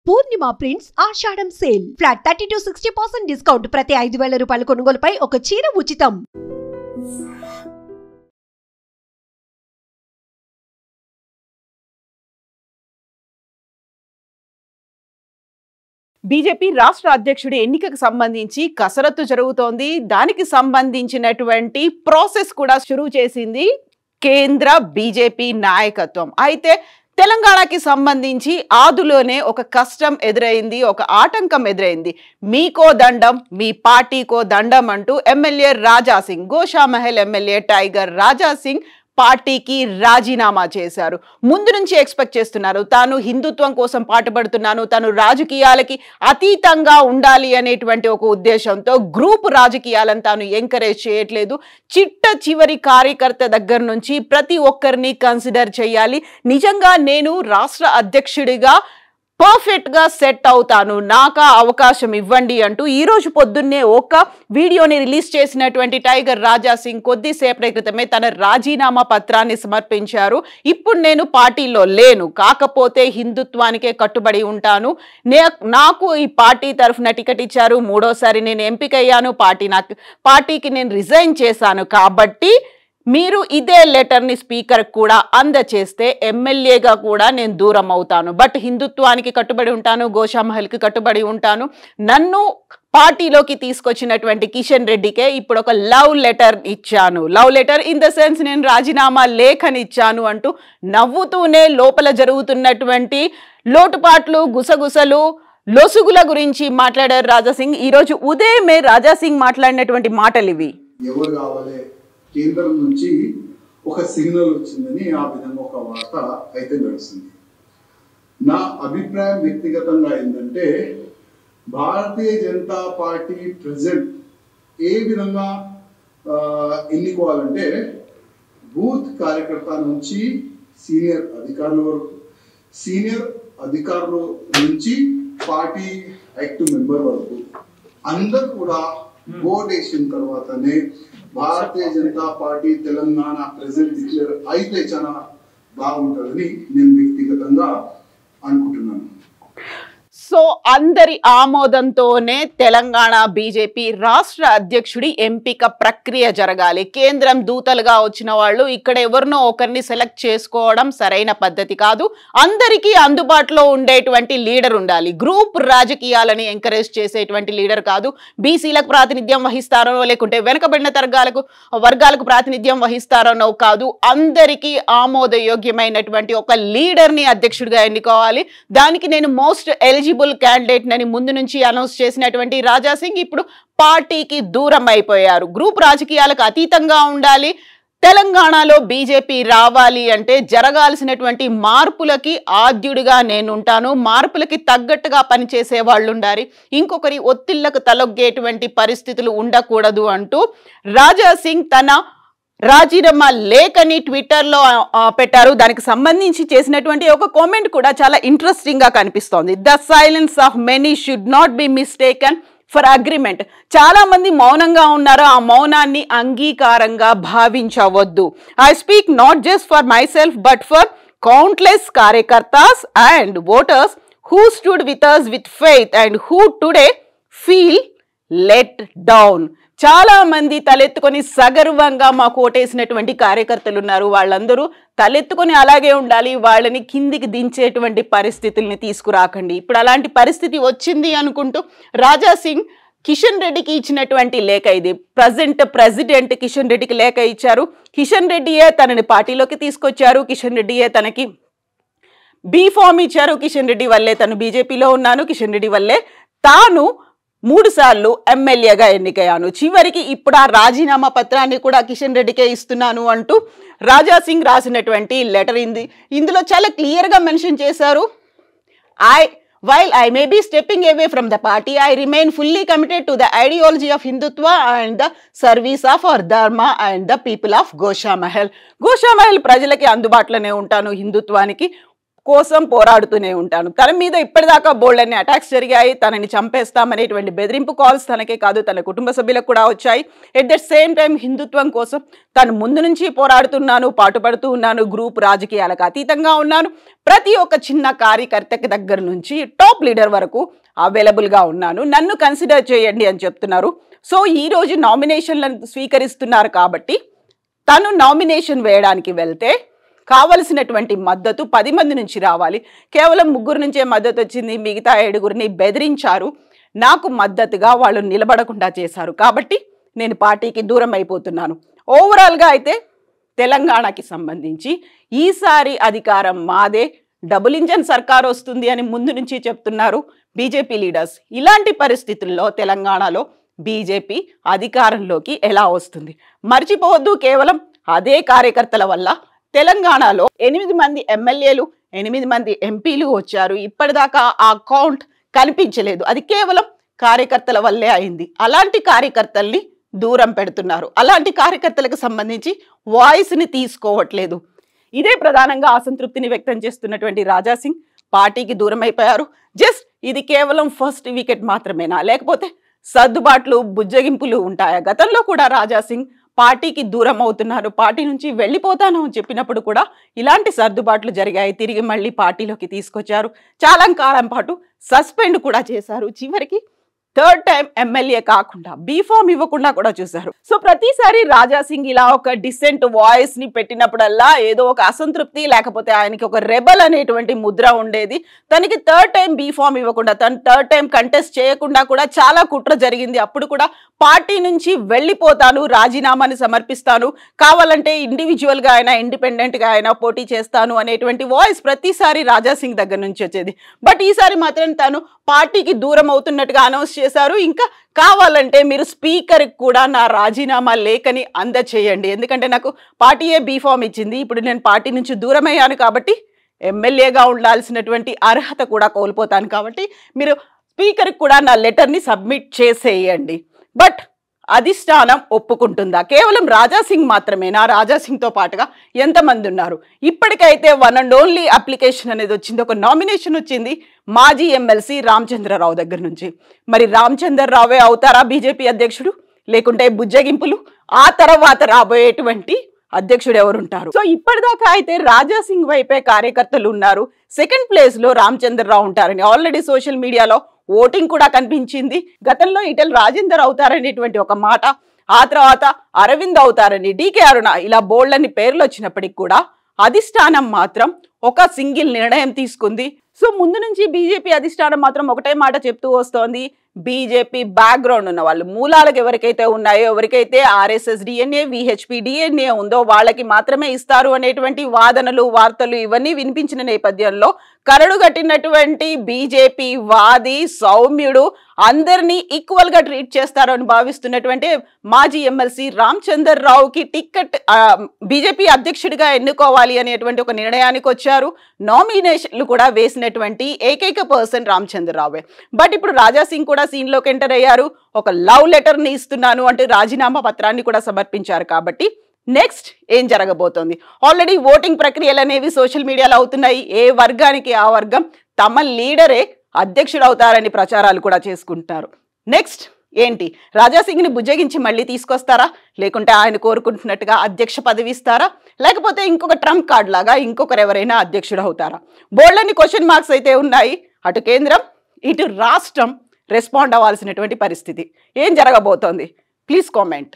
Purnima prints Ashadham sale flat 30 to 60% discount ప్రతి 5,000 రూపాయల కొనుగోలుపై ఒక చీర ఉచితం. బీజేపీ రాష్ట్ర అధ్యక్షుడి ఎన్నికకు సంబంధించి కసరత్తు జరుగుతోంది. దానికి సంబంధించినటువంటి ప్రాసెస్ కూడా షురూ చేసింది కేంద్ర బీజేపీ నాయకత్వం. అయితే తెలంగాణకి సంబంధించి ఆదులోనే ఒక కష్టం ఎదురైంది, ఒక ఆటంకం ఎదురైంది. మీకో దండం, మీ పార్టీకో దండం అంటూ MLA Raja Singh, Goshamahal MLA tiger Raja Singh పార్టీకి రాజీనామా చేశారు. ముందు నుంచి ఎక్స్పెక్ట్ చేస్తున్నారు, తాను హిందుత్వం కోసం పాటుపడుతున్నాను, తాను రాజకీయాలకి అతీతంగా ఉండాలి అనేటువంటి ఒక ఉద్దేశంతో గ్రూప్ రాజకీయాలను తాను ఎంకరేజ్ చేయట్లేదు. చిట్ట చివరి కార్యకర్త దగ్గర నుంచి ప్రతి ఒక్కరిని కన్సిడర్ చేయాలి. నిజంగా నేను రాష్ట్ర అధ్యక్షుడిగా పర్ఫెక్ట్ గా సెట్ అవుతాను, నాకా అవకాశం ఇవ్వండి అంటూ ఈ రోజు పొద్దున్నే ఒక వీడియోని రిలీజ్ చేసినటువంటి టైగర్ రాజాసింగ్ కొద్దిసేపటి క్రితమే తన రాజీనామా పత్రాన్ని సమర్పించారు. ఇప్పుడు నేను పార్టీలో లేను, కాకపోతే హిందుత్వానికే కట్టుబడి ఉంటాను, నాకు ఈ పార్టీ తరఫున టికెట్ ఇచ్చారు, మూడోసారి నేను ఎంపికయ్యాను, పార్టీకి నేను రిజైన్ చేశాను, కాబట్టి మీరు ఇదే లెటర్ని స్పీకర్ కూడా అందచేస్తే ఎమ్మెల్యేగా కూడా నేను దూరం అవుతాను, బట్ హిందుత్వానికి కట్టుబడి ఉంటాను, గోషామహల్కి కట్టుబడి ఉంటాను. నన్ను పార్టీలోకి తీసుకొచ్చినటువంటి కిషన్ రెడ్డికే ఇప్పుడు ఒక లవ్ లెటర్ ఇచ్చాను, love letter in the sense నేను రాజీనామా లేఖని ఇచ్చాను అంటూ నవ్వుతూనే లోపల జరుగుతున్నటువంటి లోటుపాట్లు, గుసగుసలు, లొసుగుల గురించి మాట్లాడారు రాజాసింగ్. ఈరోజు ఉదయమే రాజాసింగ్ మాట్లాడినటువంటి మాటలు ఇవి. ఎవరు కావాలి, కేంద్రం నుంచి ఒక సిగ్నల్ వచ్చిందని ఆ విధంగా ఒక వార్త అయితే నడుస్తుంది. నా అభిప్రాయం వ్యక్తిగతంగా ఏంటంటే, భారతీయ జనతా పార్టీ ప్రెసిడెంట్ ఏ విధంగా ఎన్నుకోవాలంటే, బూత్ కార్యకర్త నుంచి సీనియర్ అధికారుల వరకు, సీనియర్ అధికారుల నుంచి పార్టీ యాక్టివ్ మెంబర్ వరకు అందరు కూడా ఓట్ వేసిన తర్వాతనే Bharatiya Janata Party Telangana president declare అయితే చాలా బాగుంటుందని నేను వ్యక్తిగతంగా అనుకుంటున్నాను. సో అందరి ఆమోదంతోనే తెలంగాణ బీజేపీ రాష్ట్ర అధ్యక్షుడి ఎంపిక ప్రక్రియ జరగాలి. కేంద్రం దూతలుగా వచ్చిన వాళ్ళు ఇక్కడ ఎవరినో ఒకరిని సెలెక్ట్ చేసుకోవడం సరైన పద్ధతి కాదు. అందరికీ అందుబాటులో ఉండేటువంటి లీడర్ ఉండాలి. గ్రూప్ రాజకీయాలని ఎంకరేజ్ చేసేటువంటి లీడర్ కాదు. బీసీలకు ప్రాతినిధ్యం వహిస్తారనో, లేకుంటే వెనుకబడిన వర్గాలకు ప్రాతినిధ్యం వహిస్తారనో కాదు. అందరికీ ఆమోదయోగ్యమైనటువంటి ఒక లీడర్ని అధ్యక్షుడిగా ఎన్నుకోవాలి. దానికి నేను మోస్ట్ ఎలిజిబుల్ క్యాండిడేట్ అని ముందు నుంచి అనౌన్స్ చేసినటువంటి రాజాసింగ్ ఇప్పుడు పార్టీకి దూరం అయిపోయారు. గ్రూప్ రాజకీయాలకు అతీతంగా ఉండాలి. తెలంగాణలో బీజేపీ రావాలి అంటే జరగాల్సినటువంటి మార్పులకి ఆద్యుడిగా నేనుంటాను, మార్పులకి తగ్గట్టుగా పనిచేసే వాళ్ళు ఉండాలి, ఇంకొకరి ఒత్తిళ్లకు తలొగ్గేటువంటి పరిస్థితులు ఉండకూడదు అంటూ రాజాసింగ్ తన రాజీనామా లేఖని ట్విట్టర్లో పెట్టారు. దానికి సంబంధించి చేసినటువంటి ఒక కామెంట్ కూడా చాలా ఇంట్రెస్టింగ్ గా కనిపిస్తోంది. The silence of many should not be mistaken for agreement. చాలా మంది మౌనంగా ఉన్నారు, ఆ మౌనాన్ని అంగీకారంగా భావించవద్దు. I speak not just for myself but for countless కార్యకర్తాస్ and voters who stood with us with faith and who today feel let down. చాలా మంది తలెత్తుకొని సగర్వంగా మాకు ఓటేసినటువంటి కార్యకర్తలు ఉన్నారు, వాళ్ళందరూ తలెత్తుకొని అలాగే ఉండాలి, వాళ్ళని కిందికి దించేటువంటి పరిస్థితుల్ని తీసుకురాకండి. ఇప్పుడు అలాంటి పరిస్థితి వచ్చింది అనుకుంటూ రాజాసింగ్ కిషన్ రెడ్డికి ఇచ్చినటువంటి లేఖ ఇది. ప్రెసిడెంట్ కిషన్ రెడ్డికి లేఖ ఇచ్చారు. కిషన్ రెడ్డియే తనని పార్టీలోకి తీసుకొచ్చారు, కిషన్ రెడ్డియే తనకి బీ ఫామ్ ఇచ్చారు, కిషన్ రెడ్డి వల్లే తను బీజేపీలో ఉన్నాను, కిషన్ రెడ్డి వల్లే తాను 3 సార్లు ఎమ్మెల్యేగా ఎన్నికయ్యాను, చివరికి ఇప్పుడు ఆ రాజీనామా పత్రాన్ని కూడా కిషన్ రెడ్డికే ఇస్తున్నాను అంటూ రాజాసింగ్ రాసినటువంటి లెటర్ ఇందులో చాలా క్లియర్గా మెన్షన్ చేశారు. While I may be stepping away from the party, I remain fully committed to the ideology of Hindutva and the service of our Dharma and the people of Goshamahal. Goshamahal ప్రజలకి అందుబాటులోనే ఉంటాను, హిందుత్వానికి కోసం పోరాడుతూనే ఉంటాను. తన మీద ఇప్పటిదాకా బోల్డన్ని అటాక్స్ జరిగాయి. తనని చంపేస్తామనేటువంటి బెదిరింపు కాల్స్ తనకే కాదు తన కుటుంబ సభ్యులకు కూడా వచ్చాయి. ఎట్ ద సేమ్ టైం హిందుత్వం కోసం తను ముందు నుంచి పోరాడుతున్నాను, పాటుపడుతూ ఉన్నాను, గ్రూప్ రాజకీయాలకు అతీతంగా ఉన్నాను, ప్రతి ఒక్క చిన్న కార్యకర్తకి దగ్గర నుంచి టాప్ లీడర్ వరకు అవైలబుల్గా ఉన్నాను, నన్ను కన్సిడర్ చేయండి అని చెప్తున్నారు. సో ఈరోజు నామినేషన్లను స్వీకరిస్తున్నారు కాబట్టి తను నామినేషన్ వేయడానికి వెళ్తే కావలసినటువంటి మద్దతు 10 మంది నుంచి రావాలి. కేవలం 3 నుంచే మద్దతు వచ్చింది, మిగతా 7గురిని బెదిరించారు, నాకు మద్దతుగా వాళ్ళు నిలబడకుండా చేశారు. కాబట్టి నేను పార్టీకి దూరం అయిపోతున్నాను. ఓవరాల్గా అయితే తెలంగాణకి సంబంధించి ఈసారి అధికారం మాదే, డబుల్ ఇంజన్ సర్కార్ వస్తుంది అని ముందు నుంచి చెప్తున్నారు బీజేపీ లీడర్స్. ఇలాంటి పరిస్థితుల్లో తెలంగాణలో బీజేపీ అధికారంలోకి ఎలా వస్తుంది? మర్చిపోవద్దు, కేవలం అదే కార్యకర్తల వల్ల తెలంగాణలో 8 మంది ఎమ్మెల్యేలు, 8 మంది ఎంపీలు వచ్చారు. ఇప్పటిదాకా ఆ కౌంట్ కనిపించలేదు. అది కేవలం కార్యకర్తల వల్లే అయింది. అలాంటి కార్యకర్తల్ని దూరం పెడుతున్నారు. అలాంటి కార్యకర్తలకు సంబంధించి వాయిస్ని తీసుకోవట్లేదు. ఇదే ప్రధానంగా అసంతృప్తిని వ్యక్తం చేస్తున్నటువంటి రాజాసింగ్ పార్టీకి దూరం అయిపోయారు. జస్ట్ ఇది కేవలం ఫస్ట్ వికెట్ మాత్రమేనా, లేకపోతే సర్దుబాట్లు, బుజ్జగింపులు ఉంటాయా? గతంలో కూడా రాజాసింగ్ పార్టీకి దూరం అవుతున్నారు, పార్టీ నుంచి వెళ్ళిపోతాను అని చెప్పినప్పుడు కూడా ఇలాంటి సర్దుబాట్లు జరిగాయి. తిరిగి మళ్ళీ పార్టీలోకి తీసుకొచ్చారు. చాలా కాలం పాటు సస్పెండ్ కూడా చేశారు. చివరికి 3rd టైం ఎమ్మెల్యే కాకుండా బీఫామ్ ఇవ్వకుండా కూడా చూశారు. సో ప్రతిసారి రాజాసింగ్ ఇలా ఒక డిసెంట్ వాయిస్ ని పెట్టినప్పుడల్లా ఏదో ఒక అసంతృప్తి, లేకపోతే ఆయనకి ఒక రెబల్ అనేటువంటి ముద్ర ఉండేది. తనకి 3rd టైం బీఫామ్ ఇవ్వకుండా, తను 3rd టైం కంటెస్ట్ చేయకుండా కూడా చాలా కుట్ర జరిగింది. అప్పుడు కూడా పార్టీ నుంచి వెళ్ళిపోతాను, రాజీనామాని సమర్పిస్తాను, కావాలంటే ఇండివిజువల్ గా అయినా ఇండిపెండెంట్ గా అయినా పోటీ చేస్తాను అనేటువంటి వాయిస్ ప్రతిసారి రాజాసింగ్ దగ్గర నుంచి వచ్చేది. బట్ ఈసారి మాత్రం తను పార్టీకి దూరం అవుతున్నట్టుగా అనౌన్స్ చేశారు. ఇంకా కావాలంటే మీరు స్పీకర్ కూడా నా రాజీనామా లేఖని అందచేయండి, ఎందుకంటే నాకు పార్టీయే బీఫామ్ ఇచ్చింది, ఇప్పుడు నేను పార్టీ నుంచి దూరం అయ్యాను కాబట్టి ఎమ్మెల్యేగా ఉండాల్సినటువంటి అర్హత కూడా కోల్పోతాను, కాబట్టి మీరు స్పీకర్ కూడా నా లెటర్ని సబ్మిట్ చేసేయండి. బట్ అధిష్టానం ఒప్పుకుంటుందా? కేవలం రాజాసింగ్ మాత్రమేనా? రాజాసింగ్తో పాటుగా ఎంతమంది ఉన్నారు? ఇప్పటికైతే వన్ అండ్ ఓన్లీ అప్లికేషన్ అనేది వచ్చింది, ఒక నామినేషన్ వచ్చింది మాజీ ఎమ్మెల్సీ రామచంద్రరావు దగ్గర నుంచి. మరి రామచంద్రరావే అవుతారా బీజేపీ అధ్యక్షుడు, లేకుంటే బుజ్జగింపులు? ఆ తర్వాత రాబోయేటువంటి అధ్యక్షుడు ఎవరుంటారు? సో ఇప్పటిదాకా అయితే రాజాసింగ్ వైపే కార్యకర్తలు ఉన్నారు. 2nd ప్లేస్లో రామచంద్రరావు ఉంటారని ఆల్రెడీ సోషల్ మీడియాలో ఓటింగ్ కూడా కనిపించింది. గతంలో ఈటెల రాజేందర్ అవుతారనేటువంటి ఒక మాట, ఆ తర్వాత అరవింద్ అవుతారని, డీకే అరుణ, ఇలా బోల్డ్ని పేర్లు వచ్చినప్పటికి కూడా అధిష్టానం మాత్రం ఒక సింగిల్ నిర్ణయం తీసుకుంది. సో ముందు నుంచి బీజేపీ అధిష్టానం మాత్రం ఒకటే మాట చెప్తూ వస్తోంది, బీజేపీ బ్యాక్గ్రౌండ్ ఉన్న వాళ్ళు, మూలాలకు ఎవరికైతే ఉన్నాయో, ఎవరికైతే ఆర్ఎస్ఎస్ డిఎన్ఏ, విహెచ్పి డిఎన్ఏ ఉందో వాళ్ళకి మాత్రమే ఇస్తారు అనేటువంటి వాదనలు, వార్తలు ఇవన్నీ వినిపించిన నేపథ్యంలో కరడుగట్టినటువంటి బీజేపీ వాది, సౌమ్యుడు, అందరినీ ఈక్వల్ గా ట్రీట్ చేస్తారు అని భావిస్తున్నటువంటి మాజీ ఎమ్మెల్సీ రామచంద్రరావుకి టికెట్ బీజేపీ అధ్యక్షుడిగా ఎన్నుకోవాలి అనేటువంటి ఒక నిర్ణయానికి వచ్చారు. నామినేషన్లు కూడా వేసినటువంటి ఏకైక పర్సన్ రామచంద్రరావే. బట్ ఇప్పుడు రాజాసింగ్ కూడా సీన్ లోకి ఎంటర్ అయ్యారు. ఒక లవ్ లెటర్ ని ఇస్తున్నాను అంటూ రాజీనామా పత్రాన్ని కూడా సమర్పించారు. కాబట్టి నెక్స్ట్ ఏం జరగబోతోంది? ఆల్రెడీ ఓటింగ్ ప్రక్రియలు అనేవి సోషల్ మీడియాలో అవుతున్నాయి. ఏ వర్గానికి ఆ వర్గం తమ లీడరే అధ్యక్షుడు అవుతారని ప్రచారాలు కూడా చేసుకుంటున్నారు. నెక్స్ట్ ఏంటి? రాజాసింగ్ని బుజ్జగించి మళ్ళీ తీసుకొస్తారా, లేకుంటే ఆయన కోరుకుంటున్నట్టుగా అధ్యక్ష పదవి ఇస్తారా, లేకపోతే ఇంకొక ట్రంప్ కార్డ్ లాగా ఇంకొకరు ఎవరైనా అధ్యక్షుడు అవుతారా? బోల్డన్ని క్వశ్చన్ మార్క్స్ అయితే ఉన్నాయి. అటు కేంద్రం, ఇటు రాష్ట్రం రెస్పాండ్ అవ్వాల్సినటువంటి పరిస్థితి. ఏం జరగబోతోంది? Please comment.